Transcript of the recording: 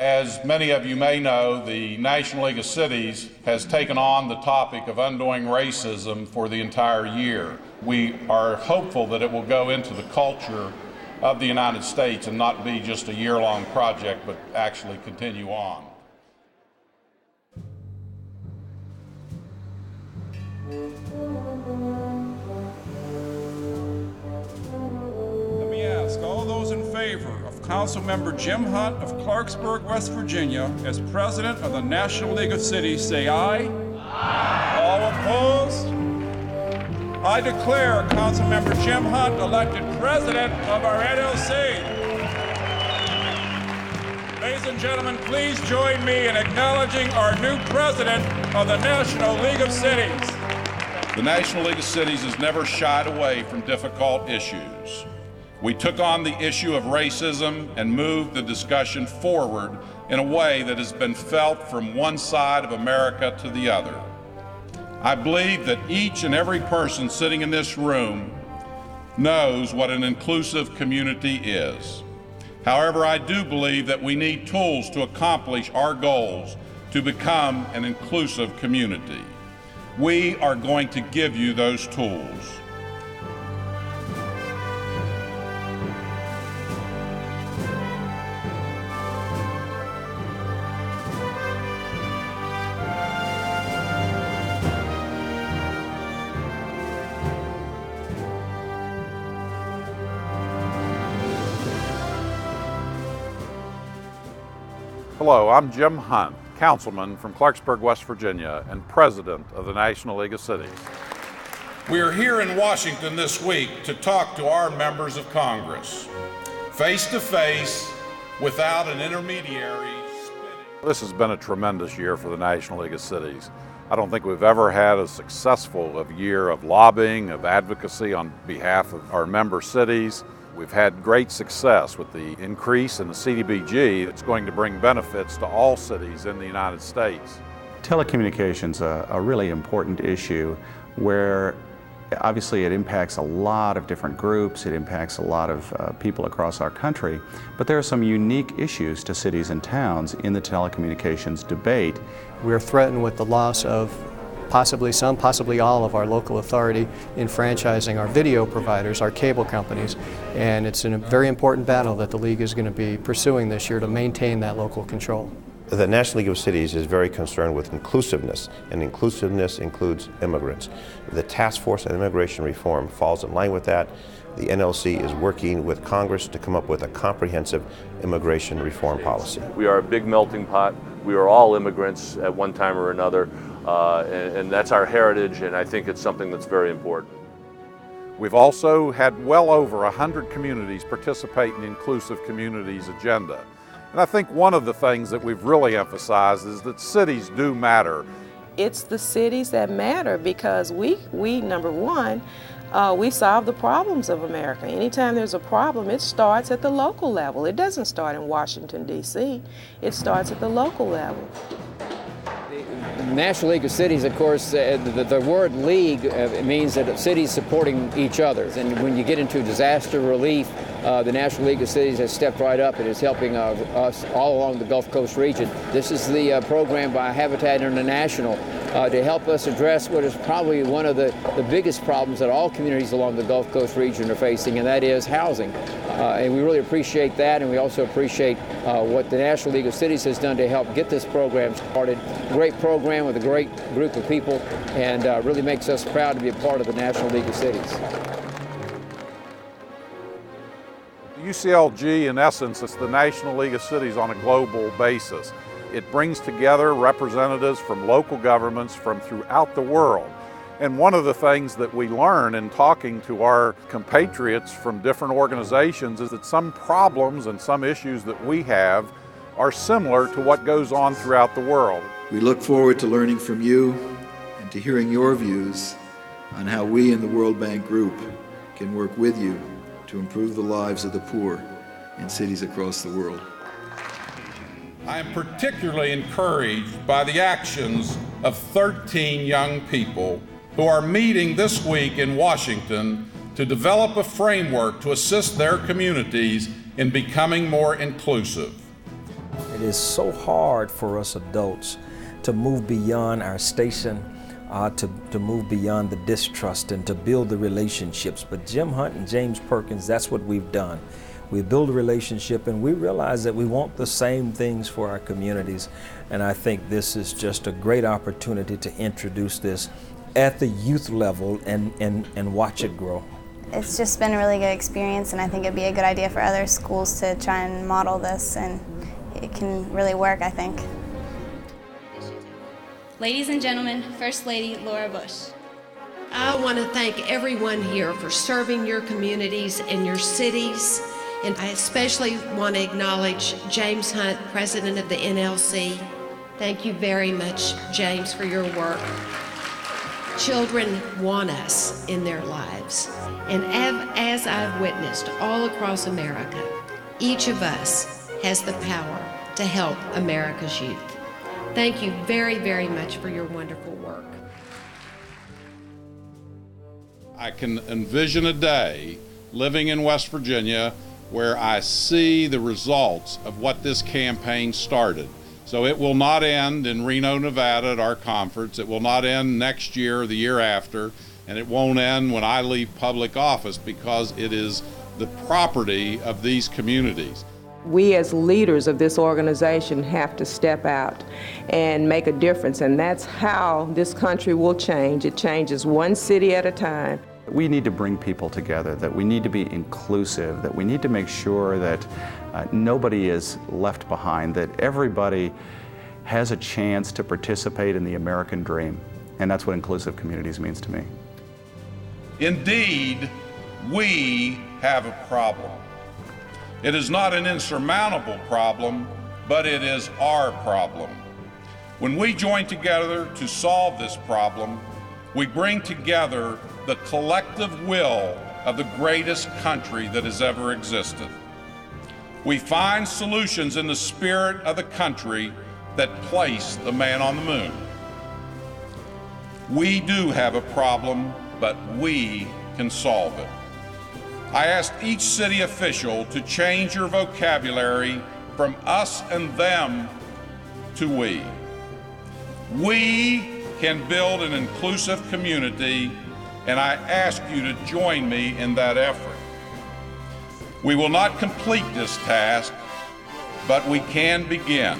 As many of you may know, the National League of Cities has taken on the topic of undoing racism for the entire year. We are hopeful that it will go into the culture of the United States and not be just a year-long project, but actually continue on. Let me ask all those in favor of Councilmember Jim Hunt of Clarksburg, West Virginia, as President of the National League of Cities, say aye. Aye. All opposed? I declare Councilmember Jim Hunt elected President of our NLC. Ladies and gentlemen, please join me in acknowledging our new President of the National League of Cities. The National League of Cities has never shied away from difficult issues. We took on the issue of racism and moved the discussion forward in a way that has been felt from one side of America to the other. I believe that each and every person sitting in this room knows what an inclusive community is. However, I do believe that we need tools to accomplish our goals to become an inclusive community. We are going to give you those tools. Hello, I'm Jim Hunt, Councilman from Clarksburg, West Virginia, and President of the National League of Cities. We are here in Washington this week to talk to our members of Congress, face to face, without an intermediary. This has been a tremendous year for the National League of Cities. I don't think we've ever had as successful a year of lobbying, of advocacy on behalf of our member cities. We've had great success with the increase in the CDBG that's going to bring benefits to all cities in the United States. Telecommunications is a really important issue where obviously it impacts a lot of different groups, it impacts a lot of people across our country, but there are some unique issues to cities and towns in the telecommunications debate. We're threatened with the loss of possibly some, possibly all of our local authority in franchising our video providers, our cable companies, and it's a very important battle that the League is going to be pursuing this year to maintain that local control. The National League of Cities is very concerned with inclusiveness, and inclusiveness includes immigrants. The Task Force on Immigration Reform falls in line with that. The NLC is working with Congress to come up with a comprehensive immigration reform policy. We are a big melting pot. We are all immigrants at one time or another, and that's our heritage, and I think it's something that's very important. We've also had well over 100 communities participate in the Inclusive Communities agenda. And I think one of the things that we've really emphasized is that cities do matter. It's the cities that matter because we number one, we solve the problems of America. Anytime there's a problem, it starts at the local level. It doesn't start in Washington, D.C. It starts at the local level. The National League of Cities, of course, the word league means that cities supporting each other. And when you get into disaster relief, the National League of Cities has stepped right up and is helping us all along the Gulf Coast region. This is the program by Habitat International to help us address what is probably one of the biggest problems that all communities along the Gulf Coast region are facing, and that is housing. And we really appreciate that, and we also appreciate what the National League of Cities has done to help get this program started. Great program with a great group of people, and really makes us proud to be a part of the National League of Cities. UCLG, in essence, is the National League of Cities on a global basis. It brings together representatives from local governments from throughout the world. And one of the things that we learn in talking to our compatriots from different organizations is that some problems and some issues that we have are similar to what goes on throughout the world. We look forward to learning from you and to hearing your views on how we in the World Bank Group can work with you to improve the lives of the poor in cities across the world. I am particularly encouraged by the actions of 13 young people who are meeting this week in Washington to develop a framework to assist their communities in becoming more inclusive. It is so hard for us adults to move beyond our station, to move beyond the distrust and to build the relationships. But Jim Hunt and James Perkins, that's what we've done. We build a relationship and we realize that we want the same things for our communities. And I think this is just a great opportunity to introduce this at the youth level and watch it grow. It's just been a really good experience, and I think it'd be a good idea for other schools to try and model this, and it can really work, I think. Ladies and gentlemen, First Lady Laura Bush. I want to thank everyone here for serving your communities and your cities. And I especially want to acknowledge James Hunt, President of the NLC. Thank you very much, James, for your work. Children want us in their lives. And as I've witnessed all across America, each of us has the power to help America's youth. Thank you very, very much for your wonderful work. I can envision a day living in West Virginia where I see the results of what this campaign started. So it will not end in Reno, Nevada at our conference. It will not end next year or the year after, and it won't end when I leave public office, because it is the property of these communities. We as leaders of this organization have to step out and make a difference, and that's how this country will change. It changes one city at a time. We need to bring people together, that we need to be inclusive, that we need to make sure that nobody is left behind, that everybody has a chance to participate in the American dream. And that's what inclusive communities means to me. Indeed, we have a problem. It is not an insurmountable problem, but it is our problem. When we join together to solve this problem, we bring together the collective will of the greatest country that has ever existed. We find solutions in the spirit of the country that placed the man on the moon. We do have a problem, but we can solve it. I asked each city official to change your vocabulary from us and them to we. We can build an inclusive community, and I ask you to join me in that effort. We will not complete this task, but we can begin.